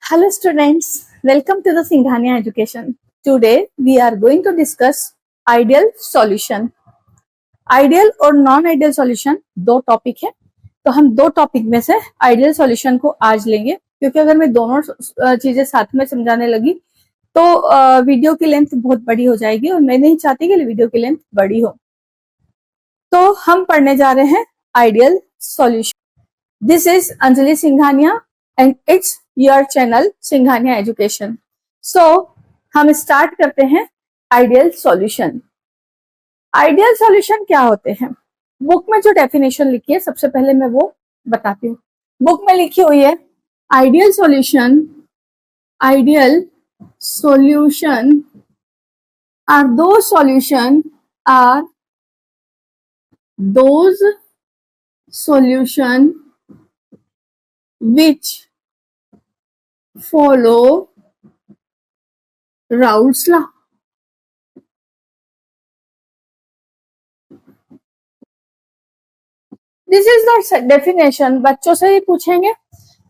Hello students, welcome to the Singhania Education. Today we are going to discuss ideal solution. Ideal और non ideal solution दो topic है, तो हम दो topic में से आइडियल सॉल्यूशन को आज लेंगे, क्योंकि अगर मैं दोनों चीजें साथ में समझाने लगी तो वीडियो की लेंथ बहुत बड़ी हो जाएगी और मैं नहीं चाहती कि वीडियो की लेंथ बड़ी हो। तो हम पढ़ने जा रहे हैं ideal solution. This is Anjali Singhania and it's your channel Singhania education. So हम स्टार्ट करते हैं आइडियल सॉल्यूशन। आइडियल सॉल्यूशन क्या होते हैं? बुक में जो डेफिनेशन लिखी है सबसे पहले मैं वो बताती हूँ। बुक में लिखी हुई है ideal solution are those solution which follow Raoult's law। This is the definition. बच्चों से ही पूछेंगे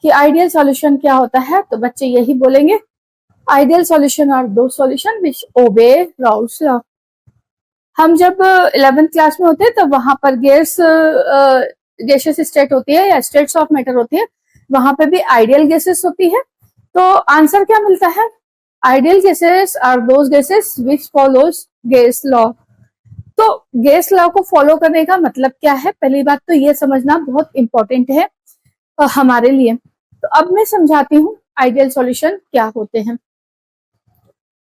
कि आइडियल सॉल्यूशन क्या होता है, तो बच्चे यही बोलेंगे आइडियल सॉल्यूशन आर दो सॉल्यूशन विच ओबे राउल्ट्स लॉ। हम जब 11th क्लास में होते हैं तब वहां पर गैसेस स्टेट होती है या स्टेट्स ऑफ मैटर होती है, वहां पे भी आइडियल गैसेस होती है। तो आंसर क्या मिलता है? Ideal gases are those gases which follows gas law. तो गैस लॉ को फॉलो करने का मतलब क्या है? पहली बात तो ये समझना बहुत इंपॉर्टेंट है हमारे लिए। तो अब मैं समझाती हूँ आइडियल सॉल्यूशन क्या होते हैं।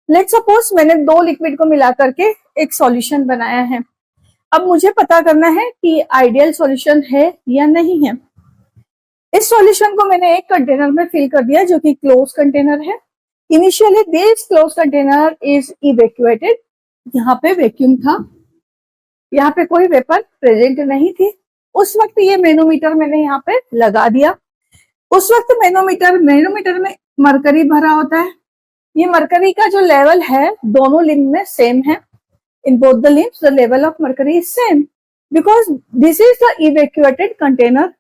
लेट सपोज मैंने दो लिक्विड को मिला करके एक सॉल्यूशन बनाया है। अब मुझे पता करना है कि आइडियल सॉल्यूशन है या नहीं है। इस सॉल्यूशन को मैंने एक कंटेनर में फिल कर दिया जो कि क्लोज कंटेनर है। Initially this close container is evacuated. यहाँ पे वैक्यूम था, यहाँ पे कोई वेपर प्रेजेंट नहीं थी। उस वक्त ये मैनोमीटर मैंने यहाँ पे लगा दिया। उस वक्त मैनोमीटर में मरकरी भरा होता है। ये मरकरी का जो लेवल है दोनों लिम्ब में सेम है। In both the limbs the level of mercury is same because this is the evacuated container.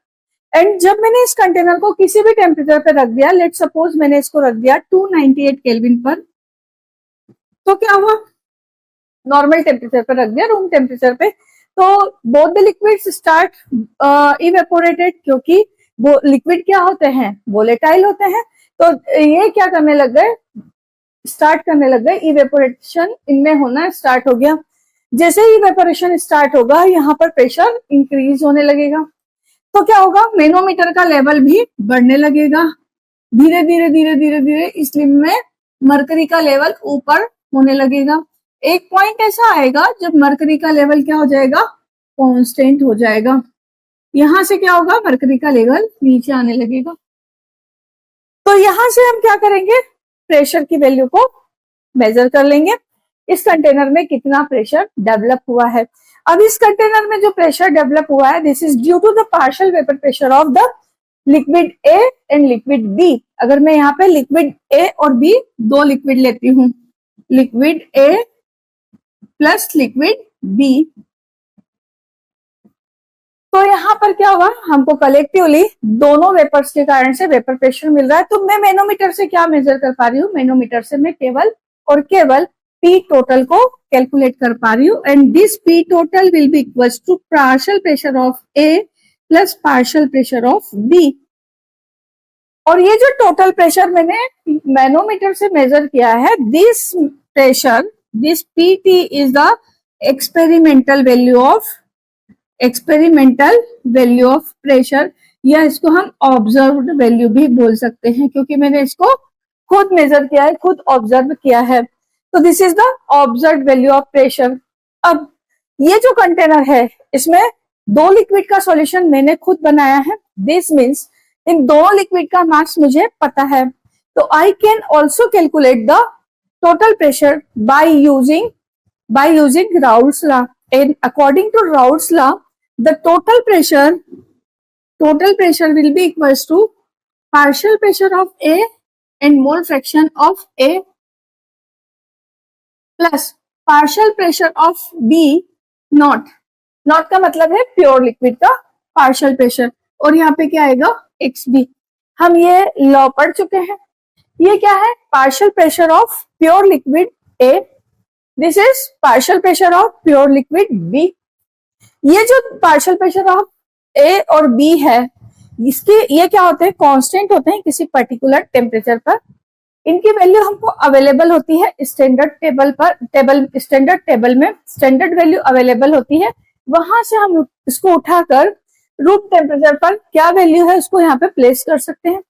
And जब मैंने इस कंटेनर को किसी भी टेम्परेचर पे रख दिया, लेट सपोज मैंने इसको रख दिया 298 केल्विन पर, तो क्या हुआ? नॉर्मल टेम्परेचर पर रख दिया, रूम टेम्परेचर पे, तो both the liquids start evaporated, क्योंकि वो लिक्विड क्या होते हैं? वोलेटाइल होते हैं। तो ये क्या करने लग गए? स्टार्ट करने लग गए, इवेपोरेशन इनमें होना स्टार्ट हो गया। जैसे ही इवेपोरेशन स्टार्ट होगा यहाँ पर प्रेशर इंक्रीज होने लगेगा। तो क्या होगा? मैनोमीटर का लेवल भी बढ़ने लगेगा। धीरे धीरे धीरे धीरे धीरे इस लिम्ब में मरकरी का लेवल ऊपर होने लगेगा। एक पॉइंट ऐसा आएगा जब मरकरी का लेवल क्या हो जाएगा? कांस्टेंट हो जाएगा। यहां से क्या होगा? मरकरी का लेवल नीचे आने लगेगा। तो यहां से हम क्या करेंगे? प्रेशर की वैल्यू को मेजर कर लेंगे। इस कंटेनर में कितना प्रेशर डेवलप हुआ है। अब इस कंटेनर में जो प्रेशर डेवलप हुआ है, this is due to the partial vapour pressure of the liquid A and liquid B. अगर मैं यहाँ पे लिक्विड ए और बी दो लिक्विड लेती हूँ, liquid A plus liquid B, तो यहाँ पर क्या हुआ? हमको कलेक्टिवली दोनों वेपर्स के कारण से वेपर प्रेशर मिल रहा है। तो मैं मैनोमीटर से क्या मेजर कर पा रही हूँ? मैनोमीटर से मैं केवल और केवल पी टोटल को कैलकुलेट कर पा रही हूँ। And this P total will be equals to partial pressure of A plus partial pressure of B. और ये जो टोटल प्रेशर मैंने मैनोमीटर से मेजर किया है, this pressure, this PT is the experimental value of pressure, या इसको हम ऑब्जर्व्ड वैल्यू भी बोल सकते हैं, क्योंकि मैंने इसको खुद मेजर किया है, खुद ऑब्जर्व किया है। तो this is the observed value of pressure. अब ये जो कंटेनर है इसमें दो लिक्विड का सॉल्यूशन मैंने खुद बनाया है। दिस मीन्स इन दोनों लिक्विड का मास मुझे पता है। तो I can also calculate the total pressure by using Raoult's law. And according to Raoult's law, the total pressure will be equals to partial pressure of A and mole fraction of A plus partial pressure of B not. Not का मतलब है pure liquid का partial pressure, और यहाँ पे क्या आएगा? XB। हम ये लॉ पढ़ चुके हैं। ये क्या है? Partial pressure of pure liquid A, this is partial pressure of pure liquid B. ये जो पार्शियल प्रेशर ऑफ ए और बी है, इसके ये क्या होते हैं? कांस्टेंट होते हैं किसी पर्टिकुलर टेम्परेचर पर। इनकी वैल्यू हमको अवेलेबल होती है स्टैंडर्ड टेबल में स्टैंडर्ड वैल्यू अवेलेबल होती है। वहां से हम इसको उठाकर रूम टेम्परेचर पर क्या वैल्यू है उसको यहाँ पे प्लेस कर सकते हैं।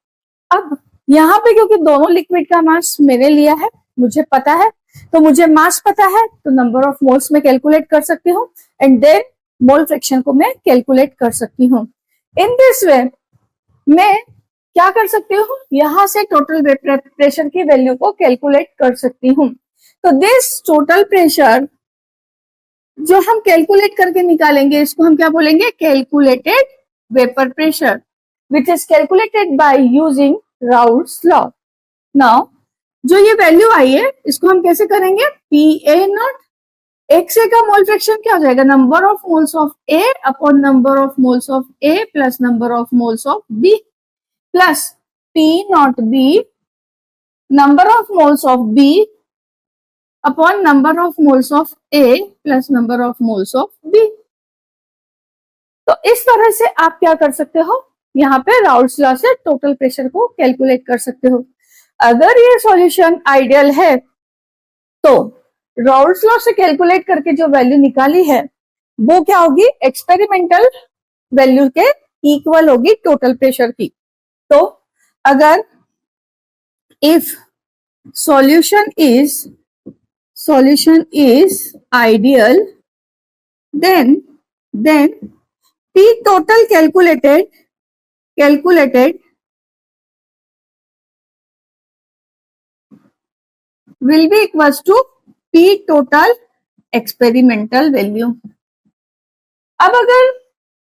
अब यहाँ पे क्योंकि दोनों लिक्विड का मास मैंने लिया है, मुझे पता है, तो मुझे मास पता है तो नंबर ऑफ मोल्स में कैलकुलेट कर सकती हूँ एंड देन मोल फ्रैक्शन को मैं कैलकुलेट कर सकती हूँ। इन दिस वे मैं क्या कर सकती हूँ? यहाँ से टोटल प्रेशर की वैल्यू को कैलकुलेट कर सकती हूँ। तो दिस टोटल प्रेशर जो हम कैलकुलेट करके निकालेंगे, इसको हम क्या बोलेंगे? Calculated vapour pressure, which is calculated by using Raoult's law. Now जो ये वैल्यू आई है इसको हम कैसे करेंगे? P A naught X A का मोल फ्रैक्शन क्या हो जाएगा? Number of moles of A upon number of moles of A plus number of moles of B plus P naught B number of moles of B upon number of moles of A plus number of moles of B. तो इस तरह से आप क्या कर सकते हो? यहाँ पे राउल्ट्स लॉ से टोटल प्रेशर को कैलकुलेट कर सकते हो। अगर ये सॉल्यूशन आइडियल है तो राउल्ट्स लॉ से कैलकुलेट करके जो वैल्यू निकाली है वो क्या होगी? एक्सपेरिमेंटल वैल्यू के इक्वल होगी टोटल प्रेशर की। तो अगर if solution is ideal then P total calculated will be equals to P total experimental value। अब अगर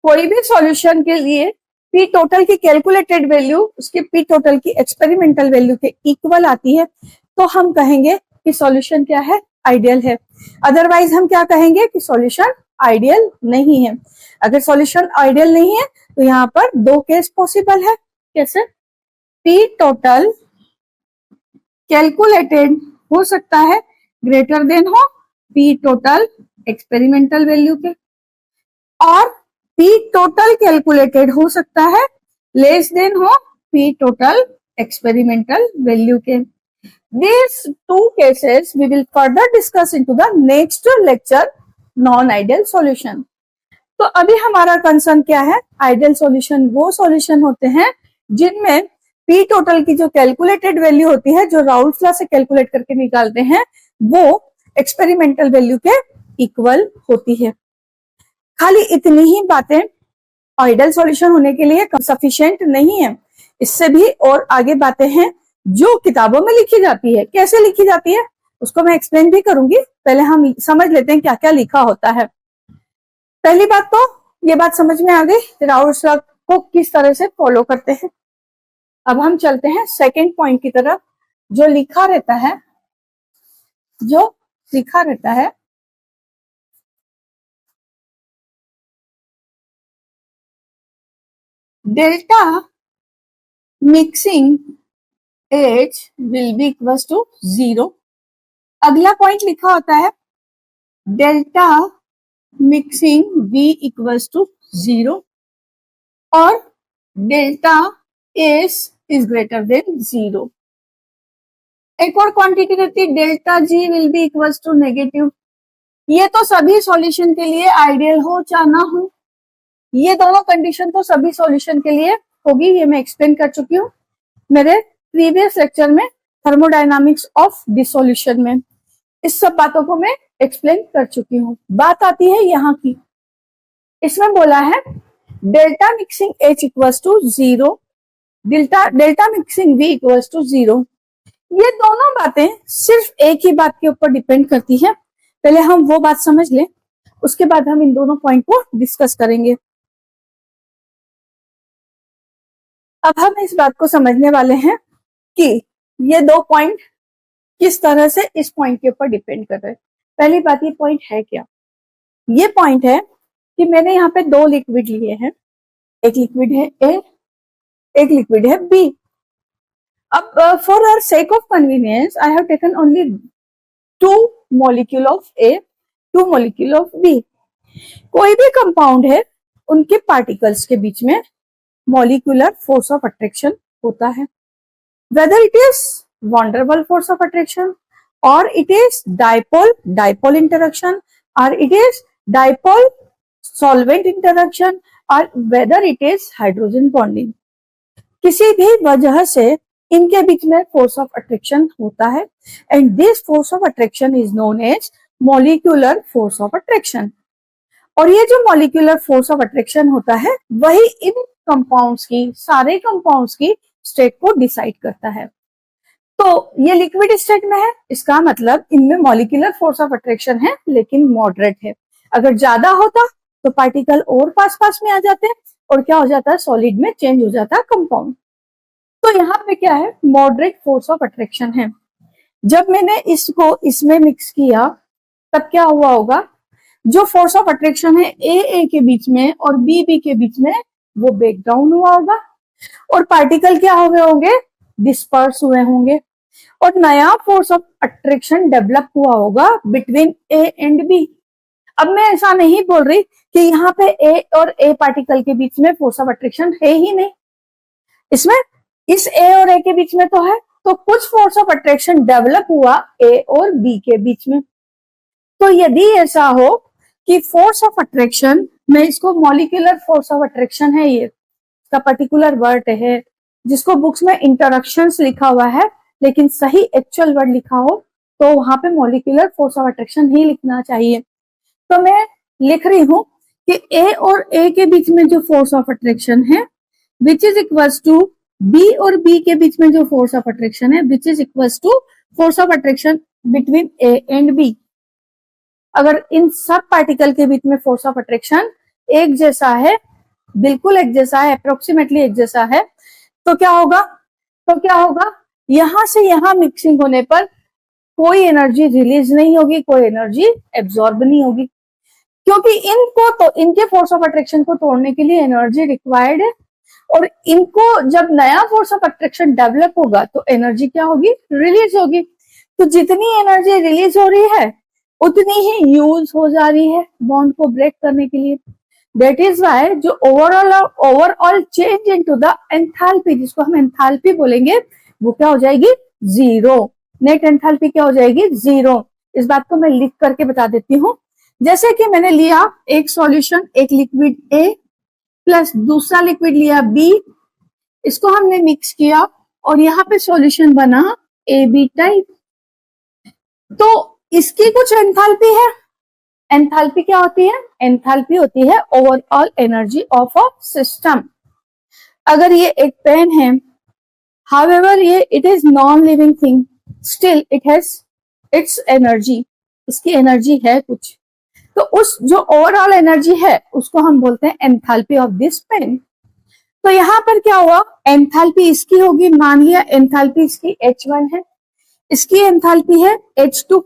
कोई भी सॉल्यूशन के लिए P total की कैलकुलेटेड वैल्यू उसके P total की एक्सपेरिमेंटल वैल्यू के इक्वल आती है तो हम कहेंगे कि सॉल्यूशन क्या है? आइडियल है। अदरवाइज हम क्या कहेंगे? कि सॉल्यूशन आइडियल नहीं है। अगर सॉल्यूशन आइडियल नहीं है तो यहाँ पर दो केस पॉसिबल है। कैसे? P टोटल कैलकुलेटेड हो सकता है ग्रेटर देन हो P टोटल एक्सपेरिमेंटल वैल्यू के, और P टोटल कैलकुलेटेड हो सकता है लेस देन हो P टोटल एक्सपेरिमेंटल वैल्यू के। These two cases we will further discuss into the next lecture, non-ideal solution। तो अभी हमारा कंसर्न क्या है? आइडियल सॉल्यूशन वो सॉल्यूशन होते हैं जिनमें P टोटल की जो कैलकुलेटेड वैल्यू होती है, जो राउल्ट्स लॉ से कैलकुलेट करके निकालते हैं, वो एक्सपेरिमेंटल वैल्यू के इक्वल होती है। खाली इतनी ही बातें आइडियल सॉल्यूशन होने के लिए सफिशिएंट नहीं है, इससे भी और आगे बातें हैं जो किताबों में लिखी जाती है। कैसे लिखी जाती है उसको मैं एक्सप्लेन भी करूंगी, पहले हम समझ लेते हैं क्या क्या लिखा होता है। पहली बात तो ये बात समझ में आ गई राउल्ट्स लॉ को किस तरह से फॉलो करते हैं। अब हम चलते हैं सेकंड पॉइंट की तरफ। जो लिखा रहता है delta mixing H will be equals to 0। अगला पॉइंट लिखा होता है delta mixing V equals to 0 और delta S is greater than 0। एक और क्वांटिटी रहती है delta G will be equals to negative. ये तो सभी सॉल्यूशन के लिए आइडियल हो चाहे ना हो, ये दोनों कंडीशन तो सभी सॉल्यूशन के लिए होगी। ये मैं एक्सप्लेन कर चुकी हूँ मेरे प्रीवियस लेक्चर में थर्मोडायनामिक्स ऑफ डिसोल्यूशन में। इस सब बातों को मैं एक्सप्लेन कर चुकी हूँ। बात आती है यहाँ की, इसमें बोला है delta mixing H equals to 0, delta mixing V equals to 0। ये दोनों बातें सिर्फ एक ही बात के ऊपर डिपेंड करती है। पहले हम वो बात समझ लें, उसके बाद हम इन दोनों पॉइंट को डिस्कस करेंगे। अब हम इस बात को समझने वाले हैं कि ये दो पॉइंट किस तरह से इस पॉइंट के ऊपर डिपेंड कर रहे हैं। पहली बात, ये पॉइंट है क्या? ये पॉइंट है कि मैंने यहाँ पे दो लिक्विड लिए हैं, एक लिक्विड है A, एक लिक्विड है B। अब for our sake of convenience I have taken only 2 molecule of A, 2 molecule of B. कोई भी कंपाउंड है उनके पार्टिकल्स के बीच में मॉलिक्यूलर फोर्स ऑफ अट्रैक्शन होता है, whether it is van der Waals force of attraction और इट इज डाइपोल इंटरेक्शन और it is dipole solvent interaction और whether it is hydrogen bonding. किसी भी वजह से इनके बीच में फोर्स ऑफ अट्रैक्शन होता है and this force of attraction is known as molecular force of attraction. और ये जो मॉलिक्यूलर फोर्स ऑफ अट्रैक्शन होता है वही इन कंपाउंड्स की, सारे कंपाउंड्स की स्टेट को डिसाइड करता है। तो ये लिक्विड स्टेट में है, इसका मतलब इनमें मॉलिक्यूलर फोर्स ऑफ अट्रैक्शन है लेकिन मॉडरेट है। अगर ज्यादा होता तो पार्टिकल और पास पास में आ जाते हैं और क्या हो जाता है, सॉलिड में चेंज हो जाता है कंपाउंड। तो यहाँ पे क्या है, मॉडरेट फोर्स ऑफ अट्रैक्शन है। जब मैंने इसको इसमें मिक्स किया तब क्या हुआ होगा, जो फोर्स ऑफ अट्रैक्शन है ए के बीच में और बी के बीच में वो ब्रेक डाउन हुआ होगा और पार्टिकल क्या हो गए होंगे, डिस्पर्स हुए होंगे और नया फोर्स ऑफ अट्रैक्शन डेवलप हुआ होगा बिटवीन ए एंड बी। अब मैं ऐसा नहीं बोल रही कि यहाँ पे ए और ए पार्टिकल के बीच में फोर्स ऑफ अट्रैक्शन है ही नहीं, इसमें इस ए और ए के बीच में तो है, तो कुछ फोर्स ऑफ अट्रैक्शन डेवलप हुआ ए और बी के बीच में। तो यदि ऐसा हो कि फोर्स ऑफ अट्रैक्शन, मैं इसको मॉलिक्यूलर फोर्स ऑफ अट्रैक्शन है, ये इसका पर्टिकुलर वर्ड है जिसको बुक्स में इंटरेक्शंस लिखा हुआ है लेकिन सही एक्चुअल वर्ड लिखा हो तो वहां पे मॉलिक्यूलर फोर्स ऑफ अट्रैक्शन ही लिखना चाहिए। तो मैं लिख रही हूं कि ए और ए के बीच में जो फोर्स ऑफ अट्रैक्शन है which is equals to B और बी के बीच में जो फोर्स ऑफ अट्रैक्शन है which is equals to force of attraction between A and B. अगर इन सब पार्टिकल के बीच में फोर्स ऑफ अट्रैक्शन एक जैसा है, बिल्कुल एक जैसा है, अप्रोक्सीमेटली एक जैसा है, तो क्या होगा, यहां से यहां मिक्सिंग होने पर कोई एनर्जी रिलीज नहीं होगी, कोई एनर्जी एब्जॉर्ब नहीं होगी, क्योंकि इनके फोर्स ऑफ अट्रैक्शन को तोड़ने के लिए एनर्जी रिक्वायर्ड है और इनको जब नया फोर्स ऑफ अट्रैक्शन डेवलप होगा तो एनर्जी क्या होगी, रिलीज होगी। तो जितनी एनर्जी रिलीज हो रही है उतनी ही यूज हो जा रही है बॉन्ड को ब्रेक करने के लिए। दैट इज वाई जो overall change into the enthalpy, जिसको हम एंथैल्पी बोलेंगे, वो क्या हो जाएगी, जीरो। नेट एंथैल्पी क्या हो जाएगी, जीरो। इस बात को मैं लिख करके बता देती हूँ। जैसे कि मैंने लिया एक सॉल्यूशन, एक लिक्विड ए प्लस दूसरा लिक्विड लिया बी, इसको हमने मिक्स किया और यहाँ पे सॉल्यूशन बना ए बी टाइप। तो इसकी कुछ एंथैल्पी है। एंथैल्पी क्या होती है, एंथैल्पी होती है overall energy of a system. अगर ये एक पेन है, हाउएवर ये it is non living thing, still it has its energy, इसकी एनर्जी है कुछ, तो उस जो ओवरऑल एनर्जी है उसको हम बोलते हैं एंथैल्पी ऑफ दिस पेन। तो यहाँ पर क्या हुआ, एंथैल्पी इसकी होगी, मान लिया एंथैल्पी इसकी H1 है, इसकी एंथैल्पी है H2।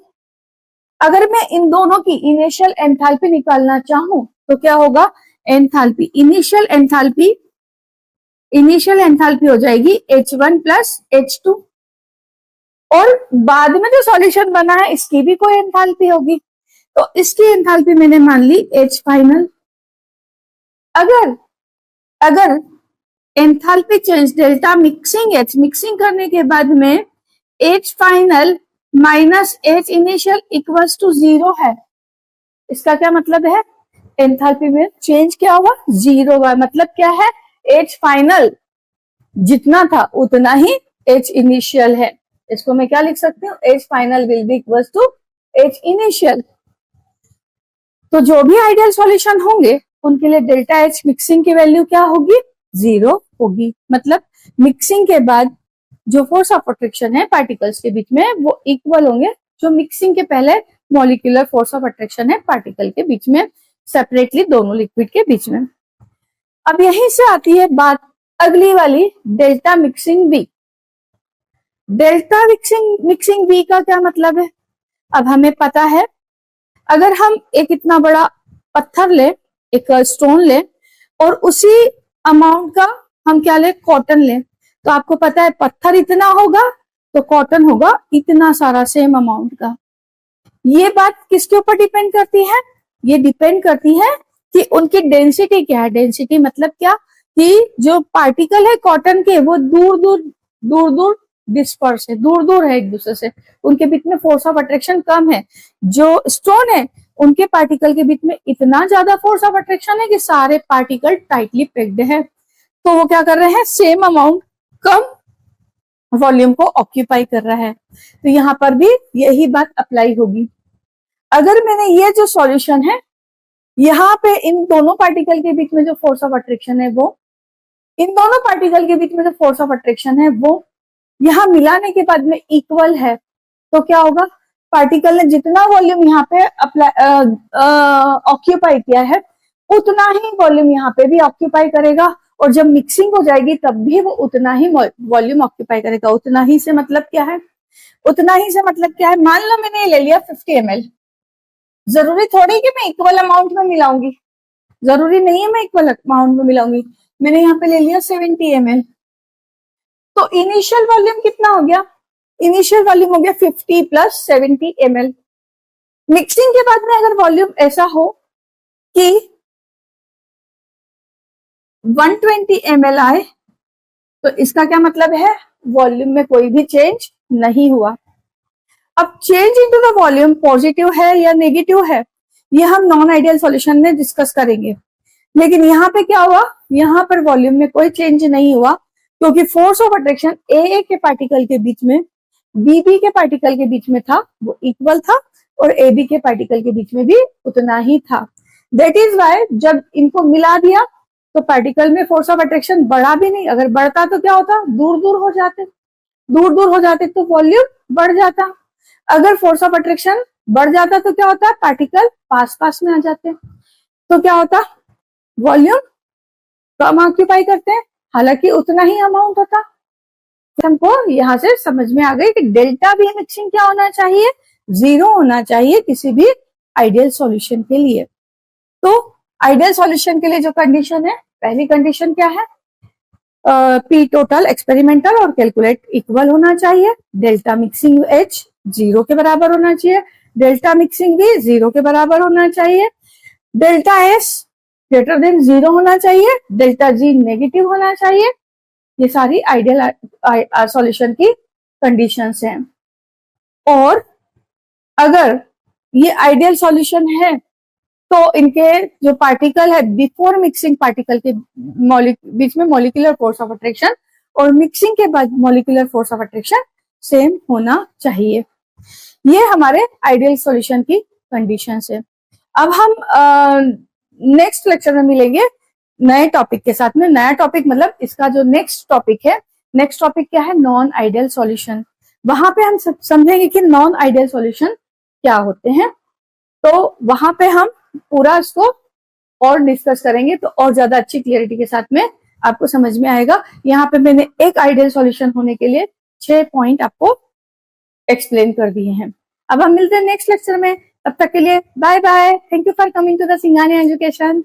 अगर मैं इन दोनों की इनिशियल एंथैल्पी निकालना चाहूं तो क्या होगा, एंथैल्पी इनिशियल एंथैल्पी हो जाएगी H1 प्लस H2 और बाद में जो सॉल्यूशन बना है इसकी भी कोई एंथैल्पी होगी, तो इसकी एंथैल्पी मैंने मान ली H फाइनल। अगर एंथैल्पी चेंज डेल्टा मिक्सिंग करने के बाद में H final minus H initial equals to 0 है, इसका क्या मतलब है, एंथैल्पी में चेंज क्या हुआ, 0 हुआ। मतलब क्या है, H फाइनल जितना था उतना ही H इनिशियल है। इसको मैं क्या लिख सकती हूँ, H final will be equals to H initial. तो जो भी आइडियल सॉल्यूशन होंगे उनके लिए डेल्टा H मिक्सिंग की वैल्यू क्या होगी, 0 होगी। मतलब मिक्सिंग के बाद जो फोर्स ऑफ अट्रैक्शन है पार्टिकल्स के बीच में वो इक्वल होंगे जो मिक्सिंग के पहले मॉलिक्यूलर फोर्स ऑफ अट्रैक्शन है पार्टिकल के बीच में, सेपरेटली दोनों लिक्विड के बीच में। अब यहीं से आती है बात अगली वाली, delta mixing B. Delta mixing B का क्या मतलब है, अब हमें पता है अगर हम एक इतना बड़ा पत्थर ले, एक स्टोन ले और उसी अमाउंट का हम क्या ले, कॉटन ले, तो आपको पता है पत्थर इतना होगा तो कॉटन होगा इतना सारा, सेम अमाउंट का। ये बात किसके ऊपर डिपेंड करती है? ये डिपेंड करती है कि उनकी डेंसिटी क्या है। डेंसिटी मतलब क्या कि जो पार्टिकल है कॉटन के वो दूर दूर डिस्पर्स है, दूर दूर है एक दूसरे से, उनके बीच में फोर्स ऑफ अट्रैक्शन कम है। जो स्टोन है उनके पार्टिकल के बीच में इतना ज्यादा फोर्स ऑफ अट्रैक्शन है कि सारे पार्टिकल टाइटली पैक्ड है, तो वो क्या कर रहे हैं, सेम अमाउंट कम वॉल्यूम को ऑक्यूपाई कर रहा है। तो यहाँ पर भी यही बात अप्लाई होगी। अगर मैंने ये जो सॉल्यूशन है यहाँ पे इन दोनों पार्टिकल के बीच में जो फोर्स ऑफ अट्रैक्शन है वो, इन दोनों पार्टिकल के बीच में जो फोर्स ऑफ अट्रैक्शन है वो यहाँ मिलाने के बाद में इक्वल है, तो क्या होगा, पार्टिकल ने जितना वॉल्यूम यहाँ पे ऑक्यूपाई किया है उतना ही वॉल्यूम यहाँ पे भी ऑक्यूपाई करेगा, और जब मिक्सिंग हो जाएगी तब भी वो उतना ही वॉल्यूम ऑक्यूपाई करेगा। उतना ही से मतलब क्या है, उतना ही से मतलब क्या है, मान लो मैंने ले लिया 50 ml, जरूरी थोड़ी कि मैं इक्वल अमाउंट में मिलाऊंगी, जरूरी नहीं है मैं इक्वल अमाउंट में मिलाऊंगी। मैंने यहाँ पे ले लिया 70 ml, तो इनिशियल वॉल्यूम कितना हो गया, इनिशियल वॉल्यूम हो गया 50 + 70 ml। मिक्सिंग के बाद में अगर वॉल्यूम ऐसा हो कि 120 ml आए तो इसका क्या मतलब है, वॉल्यूम में कोई भी चेंज नहीं हुआ। अब change into the volume positive है या नेगेटिव है ये हम नॉन आइडियल सॉल्यूशन में डिस्कस करेंगे, लेकिन यहाँ पे क्या हुआ, यहाँ पर वॉल्यूम में कोई चेंज नहीं हुआ क्योंकि फोर्स ऑफ अट्रैक्शन ए के पार्टिकल के बीच में बी के पार्टिकल के बीच में था वो इक्वल था, और ए बी के पार्टिकल के बीच में भी उतना ही था। दैट इज वाई जब इनको मिला दिया तो पार्टिकल में फोर्स ऑफ अट्रैक्शन बढ़ा भी नहीं, अगर बढ़ता तो क्या होता, दूर दूर हो जाते, दूर दूर हो जाते तो वॉल्यूम बढ़ जाता। अगर फोर्स ऑफ अट्रैक्शन बढ़ जाता तो क्या होता, पार्टिकल पास पास में आ जाते, तो क्या होता, वॉल्यूम कम ऑक्यूपाई करते हैं, हालांकि उतना ही अमाउंट होता। हमको यहाँ से समझ में आ गई कि डेल्टा बी मिक्सिंग क्या होना चाहिए, 0 होना चाहिए किसी भी आइडियल सॉल्यूशन के लिए। तो आइडियल सॉल्यूशन के लिए जो कंडीशन है, पहली कंडीशन क्या है, पी टोटल एक्सपेरिमेंटल और कैलकुलेट इक्वल होना चाहिए, डेल्टा मिक्सिंग एच 0 के बराबर होना चाहिए, डेल्टा मिक्सिंग भी 0 के बराबर होना चाहिए, डेल्टा एस ग्रेटर देन 0 होना चाहिए, डेल्टा जी नेगेटिव होना चाहिए। ये सारी आइडियल सॉल्यूशन की कंडीशंस हैं। और अगर ये आइडियल सॉल्यूशन है तो इनके जो पार्टिकल है बिफोर मिक्सिंग पार्टिकल के बीच में मॉलिक्यूलर फोर्स ऑफ अट्रैक्शन और मिक्सिंग के बाद molecular force of attraction same होना चाहिए। ये हमारे आइडियल सॉल्यूशन की कंडीशंस है। अब हम नेक्स्ट लेक्चर में मिलेंगे नए टॉपिक के साथ में। नया टॉपिक मतलब इसका जो नेक्स्ट टॉपिक है, नेक्स्ट टॉपिक क्या है, नॉन आइडियल सॉल्यूशन। वहां पे हम समझेंगे कि नॉन आइडियल सॉल्यूशन क्या होते हैं, तो वहां पे हम पूरा इसको और डिस्कस करेंगे, तो और ज्यादा अच्छी क्लियरिटी के साथ में आपको समझ में आएगा। यहाँ पे मैंने एक आइडियल सॉल्यूशन होने के लिए 6 पॉइंट आपको एक्सप्लेन कर दिए हैं। अब हम मिलते हैं नेक्स्ट लेक्चर में, तब तक के लिए bye bye. Thank you for coming to the Singhania education.